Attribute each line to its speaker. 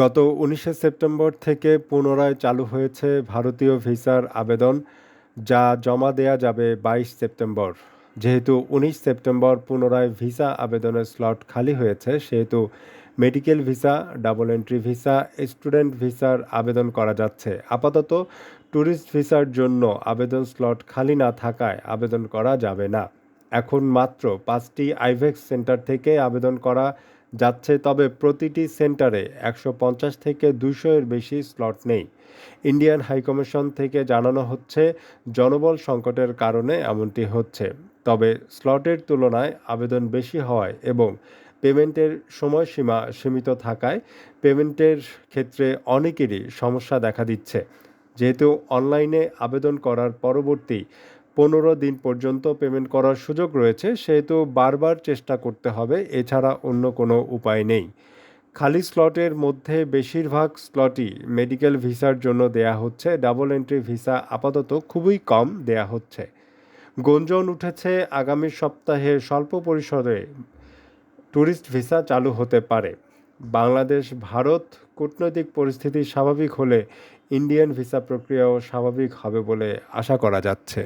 Speaker 1: গত ১৯শে সেপ্টেম্বর থেকে পুনরায় চালু হয়েছে ভারতীয় ভিসার আবেদন, যা জমা দেয়া যাবে ২২ সেপ্টেম্বর। যেহেতু ১৯ সেপ্টেম্বর পুনরায় ভিসা আবেদনের স্লট খালি হয়েছে, সেহেতু medical visa, double entry visa, student ভিসার আবেদন করা যাচ্ছে। আপাতত ট্যুরিস্ট ভিসার জন্য আবেদন স্লট খালি না থাকায় আবেদন করা যাবে না। এখন মাত্র ৫টি আইভেক্স সেন্টার থেকে আবেদন করা যাচ্ছে, তবে প্রতিটি সেন্টারে ১৫০ থেকে ২০০ এর বেশি স্লট নেই। ইন্ডিয়ান হাইকমিশন থেকে জানানো হচ্ছে, জনবল সংকটের কারণে এমনটি হচ্ছে। তবে স্লটের তুলনায় আবেদন বেশি হওয়ায় এবং পেমেন্টের সময়সীমা সীমিত থাকায় পেমেন্টের ক্ষেত্রে অনেকেরই সমস্যা দেখা দিচ্ছে। যেহেতু অনলাইনে আবেদন করার পরবর্তী ১৫ দিন পর্যন্ত পেমেন্ট করার সুযোগ রয়েছে, সেহেতু বারবার চেষ্টা করতে হবে, এছাড়া অন্য কোনো উপায় নেই। খালি স্লটের মধ্যে বেশিরভাগ স্লটই মেডিকেল ভিসার জন্য দেয়া হচ্ছে, ডাবল এন্ট্রি ভিসা আপাতত খুবই কম দেয়া হচ্ছে। গুঞ্জন উঠেছে আগামী সপ্তাহে স্বল্প পরিসরে ট্যুরিস্ট ভিসা চালু হতে পারে। বাংলাদেশ ভারত কূটনৈতিক পরিস্থিতি স্বাভাবিক হলে ইন্ডিয়ান ভিসা প্রক্রিয়াও স্বাভাবিক হবে বলে আশা করা যাচ্ছে।